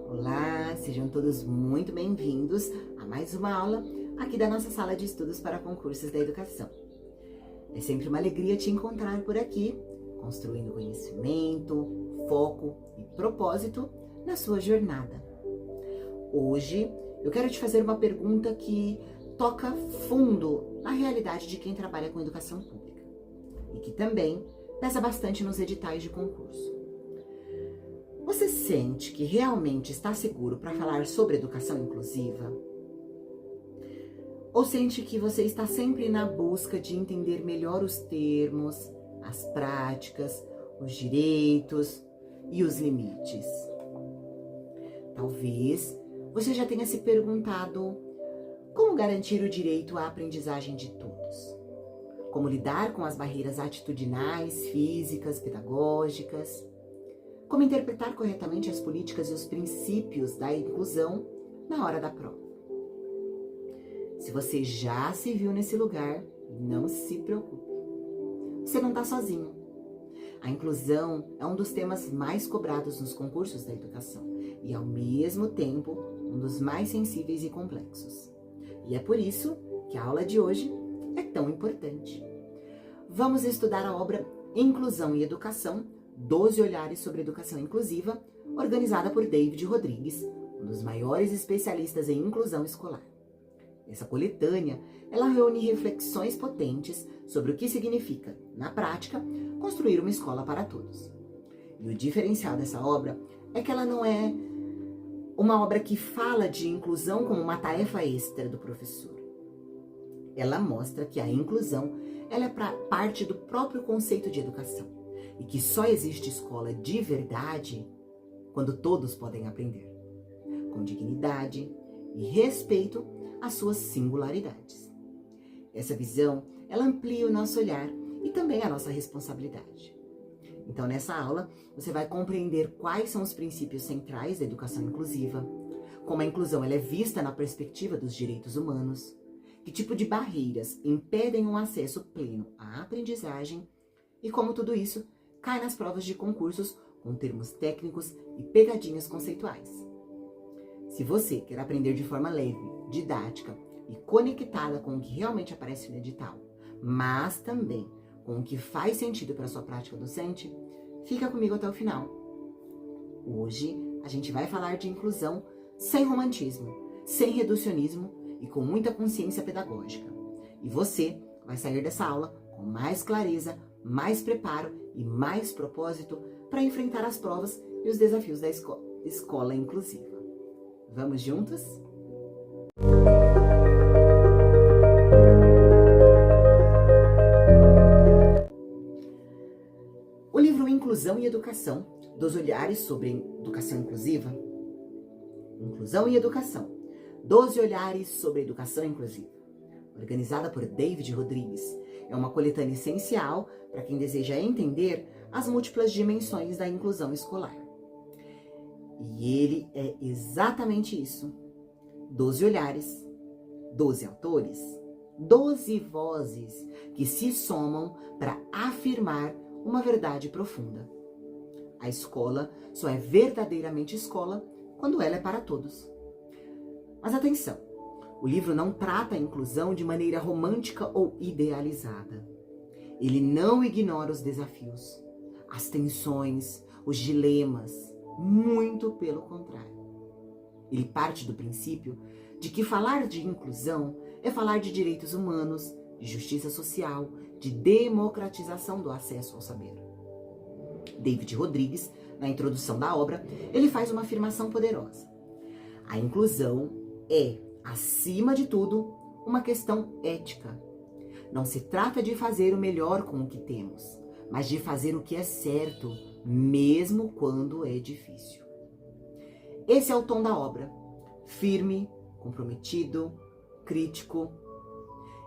Olá, sejam todos muito bem-vindos a mais uma aula aqui da nossa sala de estudos para concursos da educação. É sempre uma alegria te encontrar por aqui, construindo conhecimento, foco e propósito na sua jornada. Hoje eu quero te fazer uma pergunta que toca fundo na realidade de quem trabalha com educação pública e que também pesa bastante nos editais de concurso. Você sente que realmente está seguro para falar sobre educação inclusiva? Ou sente que você está sempre na busca de entender melhor os termos, as práticas, os direitos e os limites? Talvez você já tenha se perguntado como garantir o direito à aprendizagem de todos? Como lidar com as barreiras atitudinais, físicas, pedagógicas? Como interpretar corretamente as políticas e os princípios da inclusão na hora da prova? Se você já se viu nesse lugar, não se preocupe. Você não está sozinho. A inclusão é um dos temas mais cobrados nos concursos da educação e, ao mesmo tempo, um dos mais sensíveis e complexos. E é por isso que a aula de hoje é tão importante. Vamos estudar a obra Inclusão e Educação, 12 olhares sobre educação inclusiva, organizada por David Rodrigues, um dos maiores especialistas em inclusão escolar. Essa coletânea, ela reúne reflexões potentes sobre o que significa, na prática, construir uma escola para todos. E o diferencial dessa obra é que ela não é uma obra que fala de inclusão como uma tarefa extra do professor. Ela mostra que a inclusão, ela é parte do próprio conceito de educação. E que só existe escola de verdade quando todos podem aprender, com dignidade e respeito às suas singularidades. Essa visão, ela amplia o nosso olhar e também a nossa responsabilidade. Então, nessa aula, você vai compreender quais são os princípios centrais da educação inclusiva, como a inclusão ela é vista na perspectiva dos direitos humanos, que tipo de barreiras impedem um acesso pleno à aprendizagem e como tudo isso cai nas provas de concursos com termos técnicos e pegadinhas conceituais. Se você quer aprender de forma leve, didática e conectada com o que realmente aparece no edital, mas também com o que faz sentido para a sua prática docente, fica comigo até o final. Hoje a gente vai falar de inclusão sem romantismo, sem reducionismo e com muita consciência pedagógica. E você vai sair dessa aula com mais clareza, mais preparo e mais propósito para enfrentar as provas e os desafios da escola inclusiva. Vamos juntos? O livro Inclusão e Educação, 12 olhares sobre educação inclusiva. Inclusão e Educação, 12 olhares sobre educação inclusiva. Organizada por David Rodrigues, é uma coletânea essencial para quem deseja entender as múltiplas dimensões da inclusão escolar. E ele é exatamente isso. 12 olhares, 12 autores, 12 vozes que se somam para afirmar uma verdade profunda. A escola só é verdadeiramente escola quando ela é para todos. Mas atenção! O livro não trata a inclusão de maneira romântica ou idealizada. Ele não ignora os desafios, as tensões, os dilemas, muito pelo contrário. Ele parte do princípio de que falar de inclusão é falar de direitos humanos, de justiça social, de democratização do acesso ao saber. David Rodrigues, na introdução da obra, ele faz uma afirmação poderosa. A inclusão é, acima de tudo, uma questão ética. Não se trata de fazer o melhor com o que temos, mas de fazer o que é certo, mesmo quando é difícil. Esse é o tom da obra, firme, comprometido, crítico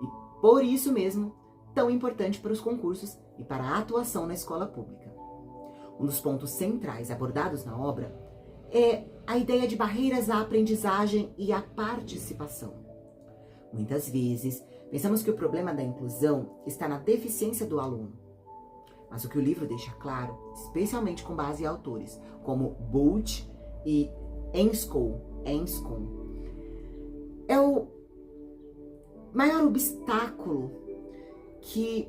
e, por isso mesmo, tão importante para os concursos e para a atuação na escola pública. Um dos pontos centrais abordados na obra é a ideia de barreiras à aprendizagem e à participação. Muitas vezes, pensamos que o problema da inclusão está na deficiência do aluno. Mas o que o livro deixa claro, especialmente com base em autores como Bolt e ENSCOM. É o maior obstáculo que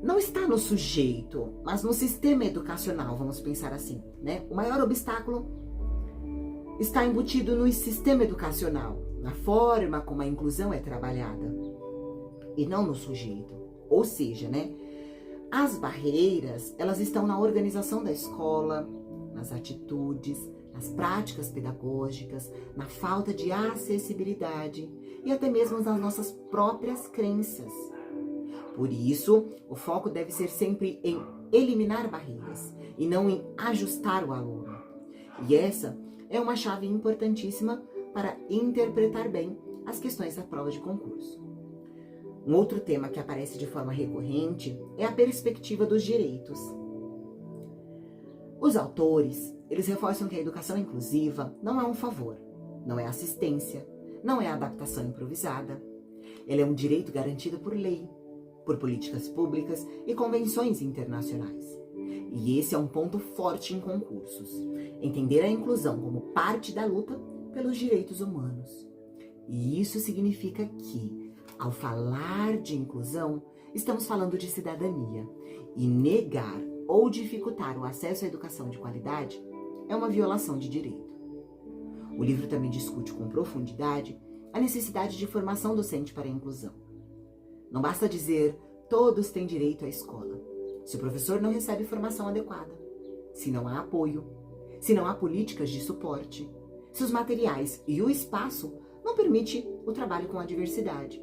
não está no sujeito, mas no sistema educacional, vamos pensar assim, né? O maior obstáculo está embutido no sistema educacional, na forma como a inclusão é trabalhada, e não no sujeito. Ou seja, né? As barreiras, elas estão na organização da escola, nas atitudes, nas práticas pedagógicas, na falta de acessibilidade e até mesmo nas nossas próprias crenças. Por isso, o foco deve ser sempre em eliminar barreiras e não em ajustar o aluno. E essa é uma chave importantíssima para interpretar bem as questões da prova de concurso. Um outro tema que aparece de forma recorrente é a perspectiva dos direitos. Os autores, eles reforçam que a educação inclusiva não é um favor, não é assistência, não é adaptação improvisada. Ela é um direito garantido por lei, por políticas públicas e convenções internacionais. E esse é um ponto forte em concursos. Entender a inclusão como parte da luta pelos direitos humanos. E isso significa que, ao falar de inclusão, estamos falando de cidadania. E negar ou dificultar o acesso à educação de qualidade é uma violação de direito. O livro também discute com profundidade a necessidade de formação docente para a inclusão. Não basta dizer todos têm direito à escola, se o professor não recebe formação adequada, se não há apoio, se não há políticas de suporte, se os materiais e o espaço não permitem o trabalho com a diversidade.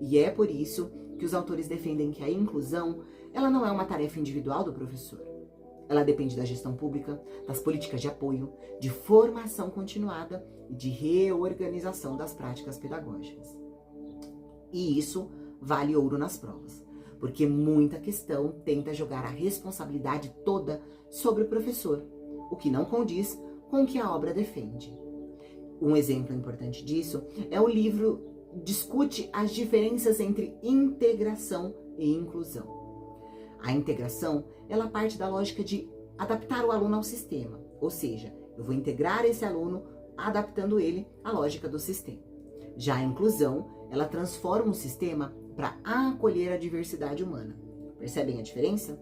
E é por isso que os autores defendem que a inclusão, ela não é uma tarefa individual do professor. Ela depende da gestão pública, das políticas de apoio, de formação continuada e de reorganização das práticas pedagógicas. E isso vale ouro nas provas, porque muita questão tenta jogar a responsabilidade toda sobre o professor, o que não condiz com o que a obra defende. Um exemplo importante disso é o livro discute as diferenças entre integração e inclusão. A integração, ela parte da lógica de adaptar o aluno ao sistema, ou seja, eu vou integrar esse aluno adaptando ele à lógica do sistema. Já a inclusão, ela transforma o sistema para acolher a diversidade humana. Percebem a diferença?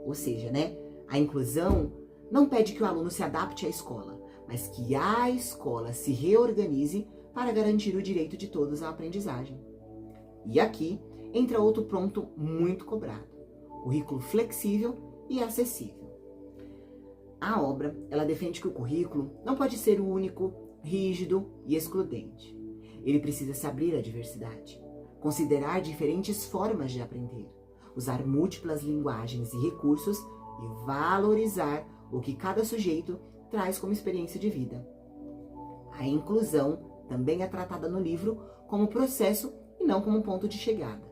Ou seja, né, a inclusão não pede que o aluno se adapte à escola, mas que a escola se reorganize para garantir o direito de todos à aprendizagem. E aqui entra outro ponto muito cobrado: currículo flexível e acessível. A obra, ela defende que o currículo não pode ser o único, rígido e excludente. Ele precisa se abrir à diversidade, considerar diferentes formas de aprender, usar múltiplas linguagens e recursos e valorizar o que cada sujeito traz como experiência de vida. A inclusão também é tratada no livro como processo e não como ponto de chegada.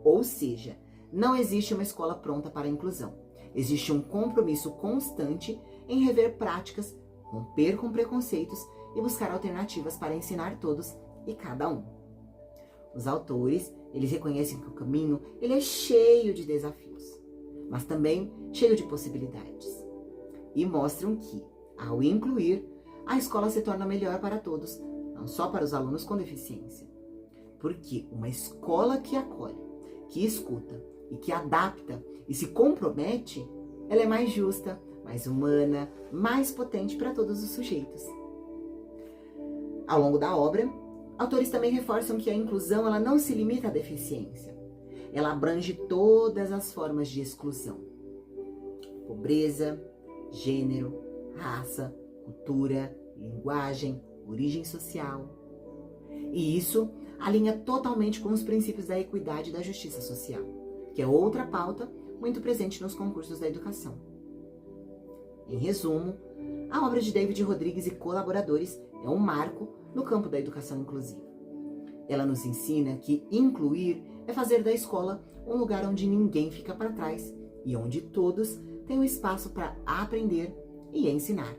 Ou seja, não existe uma escola pronta para a inclusão. Existe um compromisso constante em rever práticas, romper com preconceitos e buscar alternativas para ensinar todos e cada um. Os autores, eles reconhecem que o caminho ele é cheio de desafios, mas também cheio de possibilidades. E mostram que, ao incluir, a escola se torna melhor para todos, não só para os alunos com deficiência. Porque uma escola que acolhe, que escuta e que adapta e se compromete, ela é mais justa, mais humana, mais potente para todos os sujeitos. Ao longo da obra, autores também reforçam que a inclusão ela não se limita à deficiência. Ela abrange todas as formas de exclusão. Pobreza, gênero, raça, cultura, linguagem, origem social. E isso alinha totalmente com os princípios da equidade e da justiça social, que é outra pauta muito presente nos concursos da educação. Em resumo, a obra de David Rodrigues e colaboradores é um marco no campo da educação inclusiva. Ela nos ensina que incluir é fazer da escola um lugar onde ninguém fica para trás e onde todos têm um espaço para aprender e ensinar.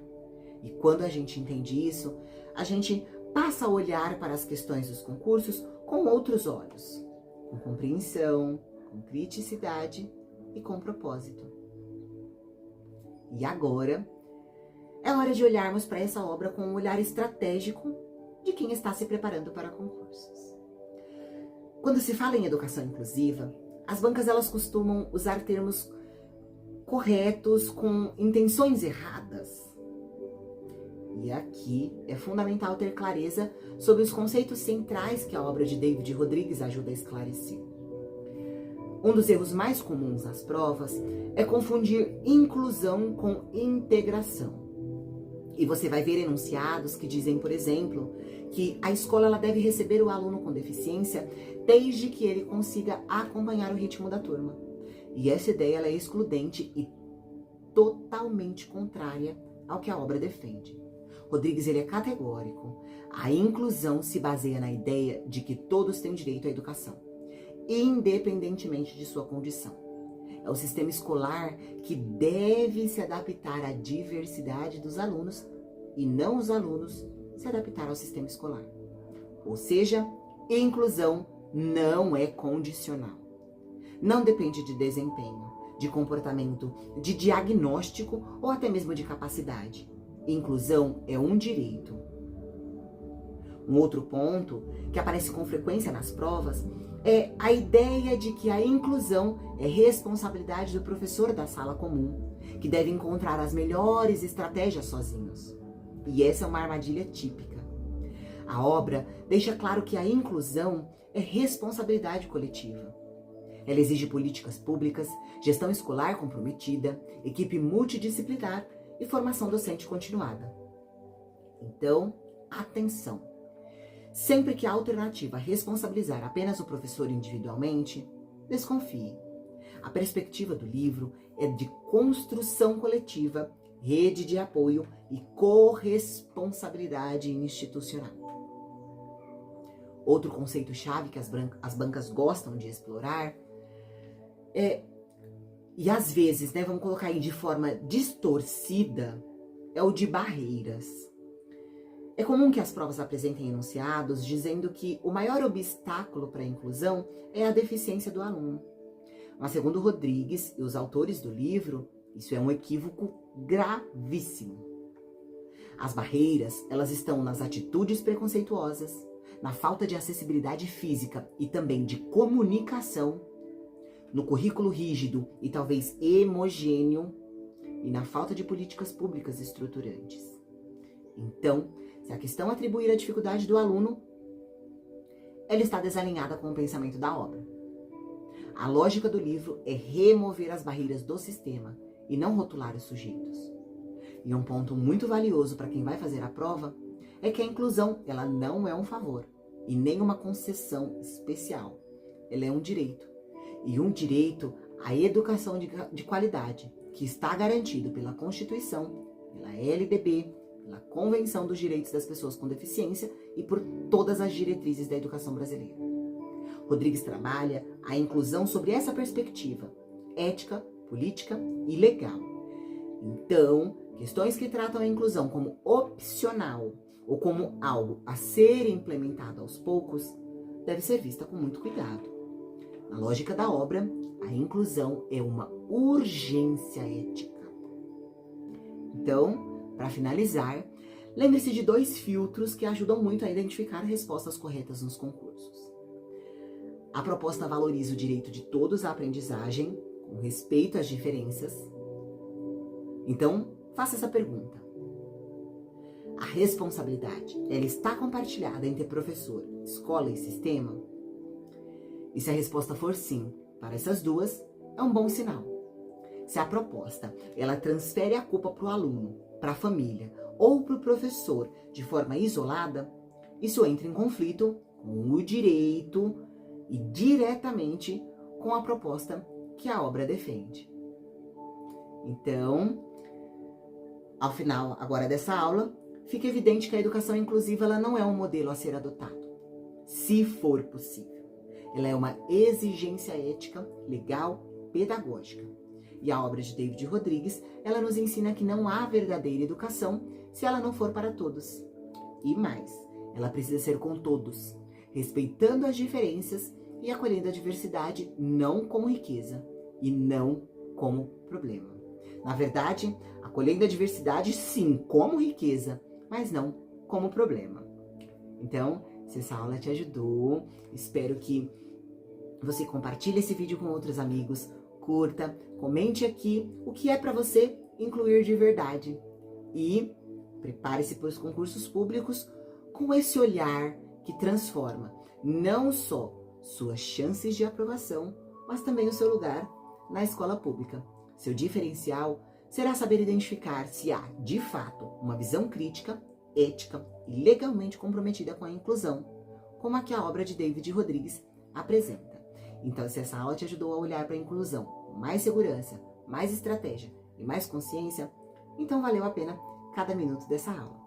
E quando a gente entende isso, a gente passa a olhar para as questões dos concursos com outros olhos, com compreensão, com criticidade e com propósito. E agora, é hora de olharmos para essa obra com um olhar estratégico de quem está se preparando para concursos. Quando se fala em educação inclusiva, as bancas elas costumam usar termos corretos com intenções erradas. E aqui é fundamental ter clareza sobre os conceitos centrais que a obra de David Rodrigues ajuda a esclarecer. Um dos erros mais comuns nas provas é confundir inclusão com integração. E você vai ver enunciados que dizem, por exemplo, que a escola ela deve receber o aluno com deficiência desde que ele consiga acompanhar o ritmo da turma. E essa ideia ela é excludente e totalmente contrária ao que a obra defende. Rodrigues ele é categórico. A inclusão se baseia na ideia de que todos têm direito à educação, independentemente de sua condição. É o sistema escolar que deve se adaptar à diversidade dos alunos e não os alunos se adaptar ao sistema escolar. Ou seja, inclusão não é condicional. Não depende de desempenho, de comportamento, de diagnóstico ou até mesmo de capacidade. Inclusão é um direito. Um outro ponto que aparece com frequência nas provas é a ideia de que a inclusão é responsabilidade do professor da sala comum, que deve encontrar as melhores estratégias sozinhos. E essa é uma armadilha típica. A obra deixa claro que a inclusão é responsabilidade coletiva. Ela exige políticas públicas, gestão escolar comprometida, equipe multidisciplinar e formação docente continuada. Então, atenção! Sempre que a alternativa responsabilizar apenas o professor individualmente, desconfie. A perspectiva do livro é de construção coletiva, rede de apoio e corresponsabilidade institucional. Outro conceito-chave que as bancas gostam de explorar e às vezes, vamos colocar aí de forma distorcida, é o de barreiras. É comum que as provas apresentem enunciados dizendo que o maior obstáculo para a inclusão é a deficiência do aluno. Mas segundo Rodrigues e os autores do livro, isso é um equívoco gravíssimo. As barreiras, elas estão nas atitudes preconceituosas, na falta de acessibilidade física e também de comunicação, no currículo rígido e talvez homogêneo e na falta de políticas públicas estruturantes. Então, se a questão atribuir a dificuldade do aluno, ela está desalinhada com o pensamento da obra. A lógica do livro é remover as barreiras do sistema e não rotular os sujeitos. E um ponto muito valioso para quem vai fazer a prova é que a inclusão ela não é um favor e nem uma concessão especial. Ela é um direito. E um direito à educação de qualidade, que está garantido pela Constituição, pela LDB, pela Convenção dos Direitos das Pessoas com Deficiência e por todas as diretrizes da educação brasileira. Rodrigues trabalha a inclusão sobre essa perspectiva, ética, política e legal. Então, questões que tratam a inclusão como opcional ou como algo a ser implementado aos poucos, deve ser vista com muito cuidado. Na lógica da obra, a inclusão é uma urgência ética. Então, para finalizar, lembre-se de 2 filtros que ajudam muito a identificar respostas corretas nos concursos. A proposta valoriza o direito de todos à aprendizagem, com respeito às diferenças. Então, faça essa pergunta. A responsabilidade, ela está compartilhada entre professor, escola e sistema? E se a resposta for sim, para essas duas, é um bom sinal. Se a proposta, ela transfere a culpa para o aluno, para a família ou para o professor de forma isolada, isso entra em conflito com o direito e diretamente com a proposta que a obra defende. Então, ao final agora dessa aula, fica evidente que a educação inclusiva ela não é um modelo a ser adotado, se for possível. Ela é uma exigência ética, legal, pedagógica. E a obra de David Rodrigues, ela nos ensina que não há verdadeira educação se ela não for para todos. E mais, ela precisa ser com todos, respeitando as diferenças e acolhendo a diversidade não como riqueza e não como problema. Na verdade, acolhendo a diversidade, sim, como riqueza, mas não como problema. Então, se essa aula te ajudou, espero que você compartilhe esse vídeo com outros amigos, curta, comente aqui o que é para você incluir de verdade. E prepare-se para os concursos públicos com esse olhar que transforma não só suas chances de aprovação, mas também o seu lugar na escola pública. Seu diferencial será saber identificar se há, de fato, uma visão crítica, ética e legalmente comprometida com a inclusão, como a que a obra de David Rodrigues apresenta. Então, se essa aula te ajudou a olhar para a inclusão com mais segurança, mais estratégia e mais consciência, então valeu a pena cada minuto dessa aula.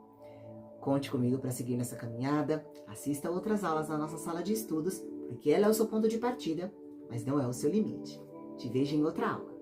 Conte comigo para seguir nessa caminhada, assista outras aulas na nossa sala de estudos, porque ela é o seu ponto de partida, mas não é o seu limite. Te vejo em outra aula.